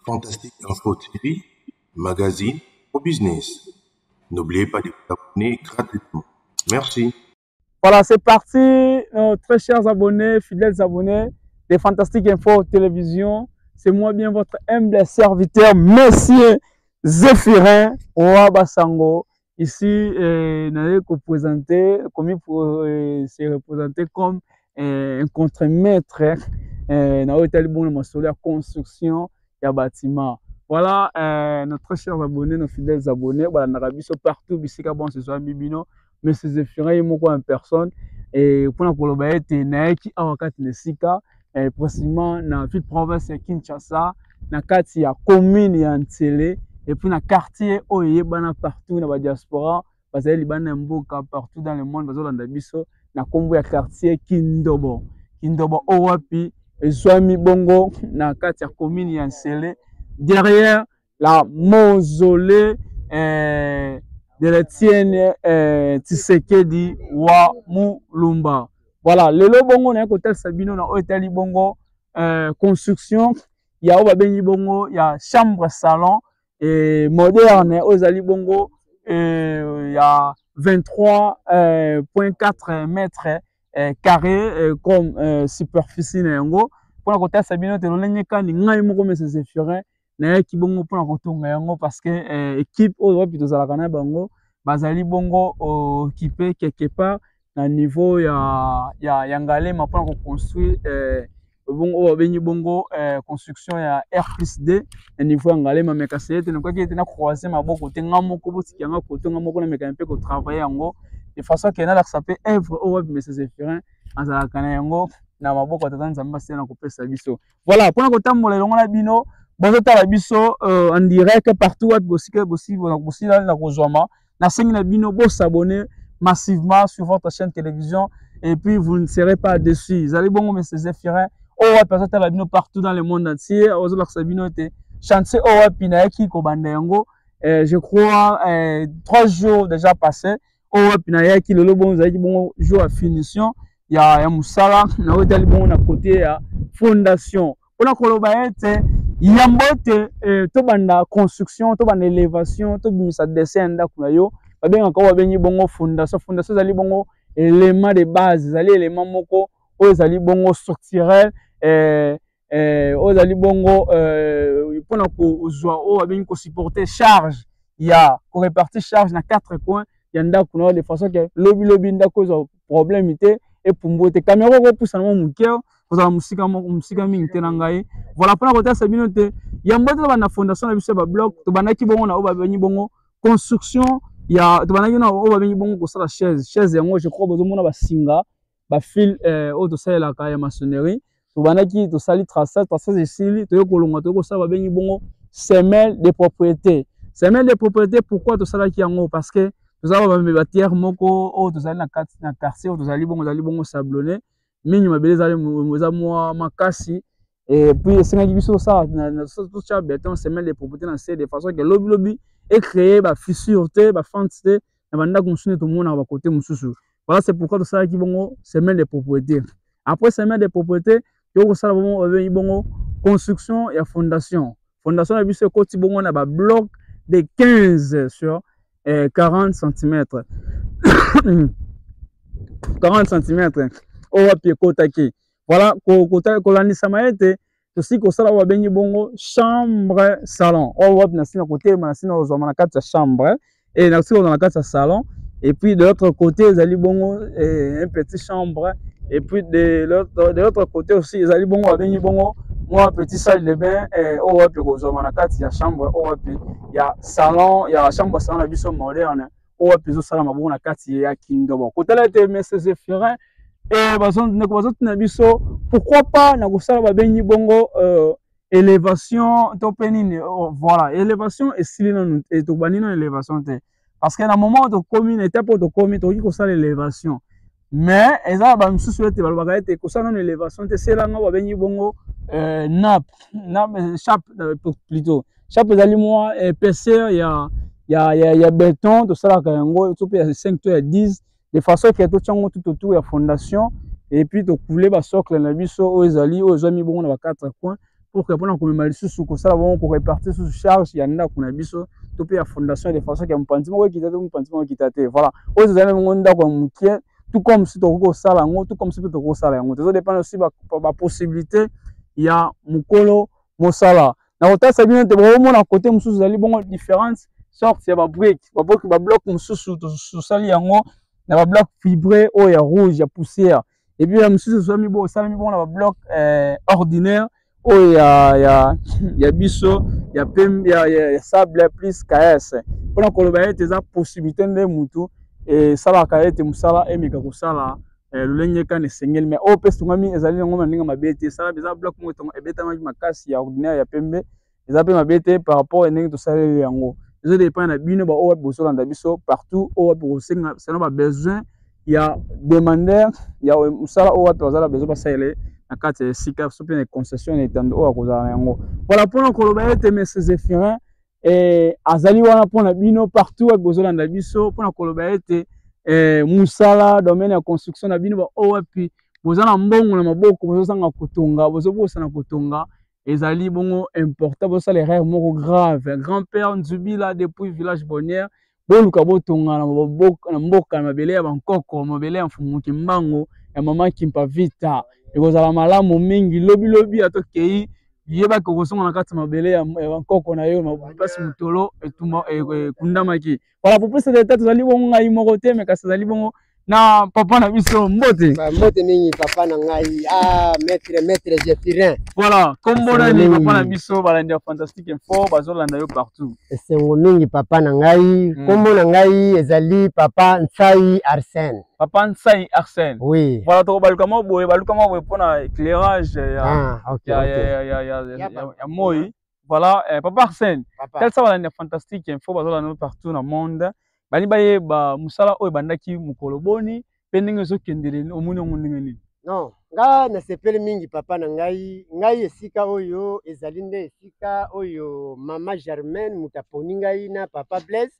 Fantastique Info TV, magazine au business. N'oubliez pas de vous abonner gratuitement. Merci. Voilà, c'est parti, nos très chers abonnés, fidèles abonnés de Fantastique Info Télévision. C'est moi bien votre humble serviteur, Monsieur Zéphirin Ouabasango. Ici, nous présenté, comme il faut se représenter comme un contre-maître dans la construction et bâtiment. Voilà, nos très chers abonnés, nos fidèles abonnés. Voilà, nous avons partout, ici, bon, ce soit Bibino. Mais ces Zéphirin moko en personne et pour koloba ete na ki awakati nesika précisément na ville province ya Kinshasa na kati ya commune ya Ntsele et puis na quartier oyo bana partout na ba diaspora bazali bana mboka partout dans le monde bazolanda biso na kombo ya quartier Kindobo owapi ezwami bongo na kati ya commune ya Ntsele derrière la mausolée de l'Etienne Tshisekedi wa Mulumba. Voilà, le bongo na hotel Sabino na hotel bongo construction ya oba bengi bongo ya chambre salon et moderne ozali bongo ya 23.4 mètres carrés comme superficie na yango pour la hotel Sabino te loneka ni ngai moko mese Zéphirin na ki bongo pour la kotonga yango parce que équipe oyo plutôt za la kana bango bazali bongo occupé quelque part na niveau ya Ngalema pour construire bongo bengi bongo construction ya R+D na niveau ya Ngalema mais kasi ete na kwa ete na croiser maboko te ngamoko botiki yanga koto ngamoko na meka un peu ko travailler yango de façon que na la s'appelle œuvre au web monsieur Zéphirin azala kana yango na maboko tata nzamba se na kopesa biso voilà pour na kotambola longo na bino bonjour à biso en direct partout où possible na kozwama na sengi na bino bo s'abonner massivement sur votre chaîne télévision et puis vous ne serez pas déçus. Vous allez bon monsieur Zéphirin oh personne à la bino partout dans le monde entier ozo la sabino te chanter oh pina ki ko banda yango je crois 3 jours déjà passé oh pina ki lolo bon za bon jour à finition ya musala na hotel bon na côté ya fondation on a koloba ete yambote to banda construction to banda élévation to bimisa dessin ndako na yo babenga ko babengi bongo fondation zali bongo élément de base zali élément moko oyo zali bongo structurel oyo zali bongo pona ko zwa oyo babengi ko supporter charge ya ko répartir charge na 4 coins ya ndako na de façon que lobi ndako zo problème ité et pumbote caméra ko poussa na mukeo kozala musika mingi te na ngai voilà mpona kota sabino te yambo te bana fondation na biso ba bloc to banaki bongo na oyo babengi bongo construction ya to banaki na oyo babengi bongo kosala chaise yango je crois bozomona basinga bafil oyo tosalelaka ya maçonnerie to banaki tosali traçage esili toye kolonga toye kosala babengi bongo semelle de propriété pourquoi tosalaki yango parce que tozala batière moko oyo tozali na quartier oyo tozali bongo sablonné mingi mabele za mwa makasi et puis esengaki biso ça na tout béton semelle de propriété na de façon que lobi et créer ba fissure te ba fente te na banda construire tout monde na ba côté mususu voilà c'est pourquoi ça qui bongo semelle de propriété après semelle de propriété yo ko sala bongo construction et fondation na biso côté bongo na ba bloc de 15 sur 40 cm 40 cm owapi ekotaki voilà kolandisa maete tosi kosala oyo babengi bongo chambre salon oyo wapi nasi na kotelema nasi na kozwama na kati ya chambre et nasi kozwa na kati ya salon et puis de l'autre côté ezali bongo un petit chambre et puis de l'autre côté aussi ezali bongo babengi bongo mwa petit salle de bain oyo wapi kozwama na kati ya chambre oyo wapi ya salon ya chambre salon na biso moderne oyo wapi ezosalama bongo na kati ya Kindobo kotala ete monsieur Zéphirin et pourquoi pas na kosala babengi bongo élévation to penine voilà élévation et silino et to banino élévation te parce que na moment de commune étape de commune to ko sala élévation mais eza ba msusu ete balobaka ete ko sala élévation te c'est là nga babengi bongo nappe chape plutôt chape ezali moi épaisseur ya béton to sala ka yango to pe 5 to ya 10 de façon que tout autour de la fondation et puis de couler le socle na biso aux ali aux amis bon na 4 coins pour que pendant qu'on me sous que ça bon pour répartir sous charge il y en a qu'on a biso tout pays à fondation de façon que mpantimo qui tate mpantimo qui tate voilà aux amis ngonda kwa mukie tout comme si to ko sala ngo tout comme si to ko sala ngo ça dépend aussi ba possibilité il y a mukolo mosala na kota sabine te bon na côté mususu zali bon différence sorte ya ba break ba bloc mususu to sali yango na ba bloc fibré o ya rouge ya poussière et puis mususu so mi bon sala mi bon na ba bloc ordinaire o ya biso ya pem ya sable plus KS pona ko loba ete za possibilité nde mutu et sala ka ete musala emika ko sala lolenge kan sengel mais o pesto ngami ezali ngoma ndinga mabete sala beza bloc mo to ebeta makasi ya ordinaire ya pembe ezape mabete par rapport ndenge to sala yango ezo dépend na bino ba o boso landa biso partout o pour senga selon ba besoin ya demandeur ya musala o to zala besoin ba sala na kati sika so pe concession etando o akozala yango voilà pona ko loba ete Mr Zéphirin azali wana pona bino partout a bozolanda biso pona koloba ete musala domaine ya construction na bino ba owapi bozana mbongo na maboko bozosanga kotonga bozobosana kotonga ezali bongo important bosala erreur moko grave grand-père Nzubila depuis village Bonnière boluka botonga na mboka na mabele ya bankoko mabele ya mfumuki mbango ya mama Kimpa Vita ekozala malamu mingi lobi atokei yeba ko kosonga na kati mabele ya bankoko na yo mapasi mutolo etuma kundamaki voilà pour plus de détails tozali bongo ngai moko te mais kasi zali bongo na papa na biso mbote mingi papa na ngai maître Zéphirin voilà kombo na ni papa na biso balandi ya fantastique info bazolanda yo partout esengo mingi papa na ngai kombo na ngai ezali papa Nsai Arsène papa Nsai Arsène oui voilà to baluka mo boye pona éclairage ya moi voilà papa Arsène tel ça balandi ya fantastique info bazolanda yo partout na monde bani baye ba musala oyo bandaki mukolo boni pe ndenge ezokendele omoni yango ndenge nini non nga nasepeli mingi papa na ngai esika oyo ezali nde esika oyo mama Germaine mutaponi ngai na papa Blaise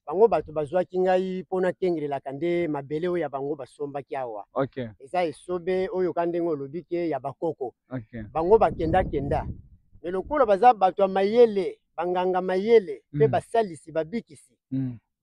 bango bato bazwaki ngai mpona kengelelaka nde mabele oyo ya bango basombaki awa eza esobe oyo ka ndenge olobi ke ya bakoko bango bakenda me lokola baza bato ya mayele banganga mayele mpe basalisi babikisi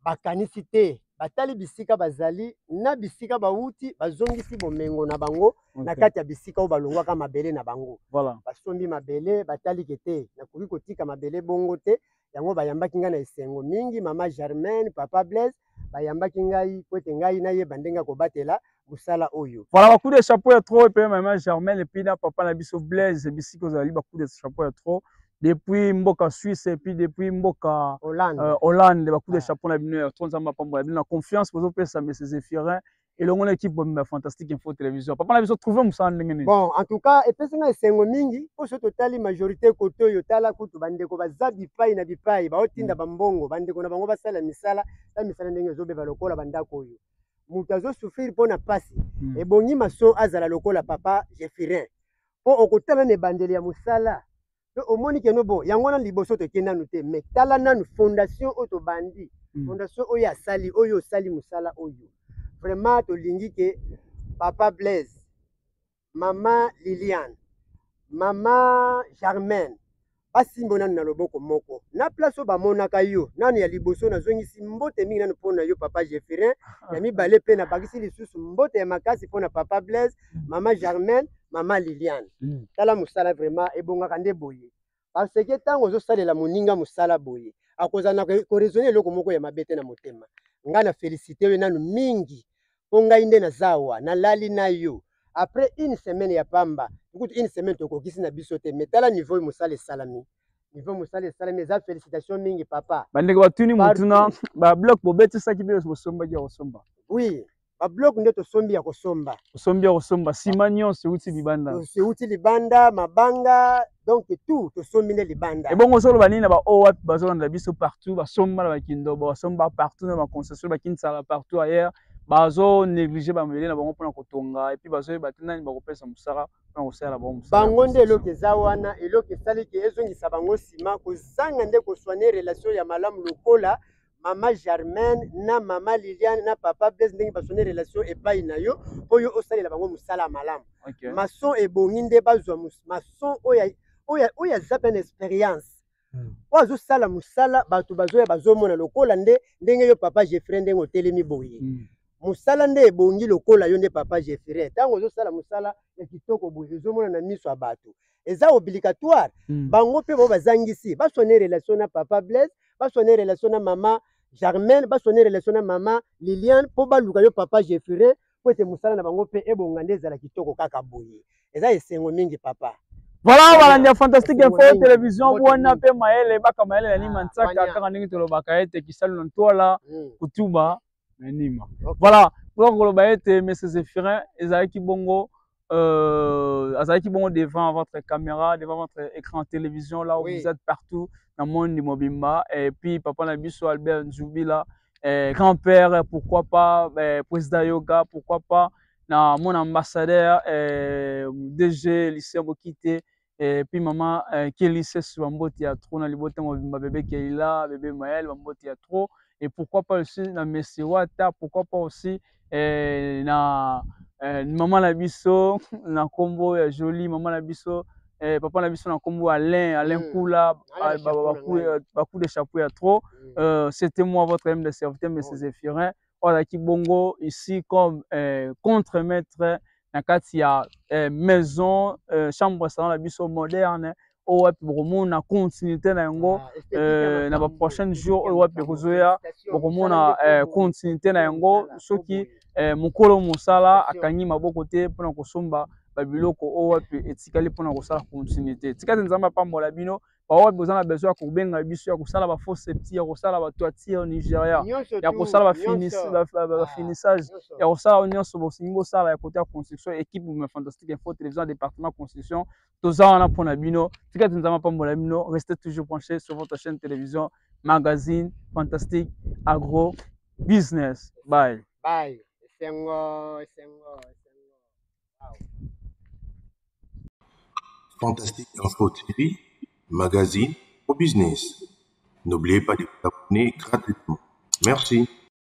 bakanisi te batali bisika bazali na bisika bauti bazongisi bomengo na bango na kati ya bisika oyo balongwaka mabele na bango basombi mabele batali kete nakoki kotika mabele bongo te yango bayambaki ngai na esengo mingi mama Germaine papa Blaise bayambaki ngai po ete ngai nayeba ndenge ya kobatela musala oyo voilà bacoup de chapeau ya trop epe mama Germaine epi na papa na biso Blaise bisika ozali bacoup de chapeau ya trop depuis mboka Suisse et puis depuis mboka Hollande bacoup de chapeau na bino ya trop nzamba pambo na bino confiance pour pesa Mr Zéphirin et longo l'équipe de fantastique info télévision papa na biso trouver musala ndenge nini bon en tout cas epesi nga esengo mingi po so totali majorité koto yo tala kutu bandeko baza bipai na bipai baotinda bambongo bandeko na bango basala misala ndenge ezobeba lokola bandako oyo mutu azosouffrir mpona pasi ebongi maso azala lokola papa Zéphirin po okotala na ebandeli ya mosala omoni keno bo yango na liboso tokenda nanu te mais tala nanu fondation oyo tobandi fondation oyo asali oyo osali mosala oyo vraiment tolingi ke papa Blaise mama Liliane mama Germaine basimbo nanu na loboko moko na place oyo bamonaka yo nanu ya liboso nazongisi mbote mingi nanu mpona yo papa Zéphirin ya mibale mpe na bakisi lisusu mbote ya makasi mpona papa Blaise mama Germaine mama Liliane tala mosala vraiment ebongaka nde boye parce que ntango ozosalela moninga mosala boye akozala na koraisonne eloko moko ya mabe te na motema ngai na félicité oyo nanu mingi mpo ngai nde naza awa nalali na yo après une semaine ya pamba kutu une semaine tokokisi na biso te mais tala niveau mosala esalami eza félicitation mingi papa bandeko batuni mutuna babloc bobetisaki mpe bosombaki ya kosomba oui bablok nde tosombi ya kosomba nsima nyonso euti libanda mabanga donc tout tosombi nde libanda ebongo ozoloba nini na baoyo wapi bazolanda biso partout basomba na bakindobo basomba partout na baconcession bakinisala partout ailleurs bazo néglige bamabele na bango mpona kotonga epuis bazoyeba te nani bakopesa mosala mpona kosalela bango nde eloko eza wana eloko esaliki ezongisa bango nsima kozanga nde koswane relation ya malamu lokola mama Germaine na mama Liliane na papa Blaise ndenge basone relation epai na yo oyo osalela bango mosala malamu mason ebongi nde bazwa mason oyo oyo aza mpe na expérience oyo azosala mosala bato bazoya bazomona lokola ndenge yo papa Jeffrey ndenge otelemi boye mosala nde ebongi lokola yo nde papa Jeffrey ntango ozosala mosala ya kitoko boye ozomona na miso ya bato eza obligatoire bango mpe bao bazangisi basone relation na papa Blaise basone relation na mama Germaine basone relation na mama Liliane mpo baluka yo papa Jeffrey po ete mosala na bango mpe ebonga nde ezala kitoko kaka boye eza esengo mingi papa. Voilà, balandi ya Fantastique Info Télévision bwana pe mayele baka mayele ya nima ntsaka kaka ndenge tolobaka ete kisali na ntwala kutuba na nima. Voilà, pour koloba ete Monsieur Zéphirin ezalaki bongo devant votre caméra, devant votre écran de télévision là où vous êtes partout dans le monde du Mobimba et puis papa Nabiso Albert Nzubila grand-père, pourquoi pas président yoga, pourquoi pas na mon ambassadeur DG lycée Bokite et puis maman qui est lycée sur Mboti à trop na libote Mobimba bébé Keila bébé Maël Mboti à trop et pourquoi pas aussi na Messi Wata, pourquoi pas aussi na maman Nabiso na combo joli maman Nabiso papa Nabiso na combo Alain Koula beaucoup de chapeaux à trop. C'était moi votre aime de serviteur M. Zéphirin Olaki Bongo ici comme contre-maître nakati ya maison chambre salon la biso moderne o wapi bokomona continuité na yango na ba prochain jour o wapi kozoya bokomona continuité na yango soki mokolo mosala akangi maboko te mpona kosomba babiloko o wapi etikali mpona kosala continuité tikati nzamba pambola bino bawapi boza na besoin ya kobenga biso ya kosala ba faux septie ya kosala ba toiture Nigeria ya kosala ba finissage ya kosala nyonso bosingi bosala ya côté ya construction équipe Mobimba Fantastique Info Télévision département construction toza wana mpona bino tikati nzamba pambola bino restez toujours branchés sur votre chaîne télévision magazine Fantastique Agro Business. Bye. Bye. Fantastique Info TV, magazine au business. N'oubliez pas de vous abonner gratuitement. Merci.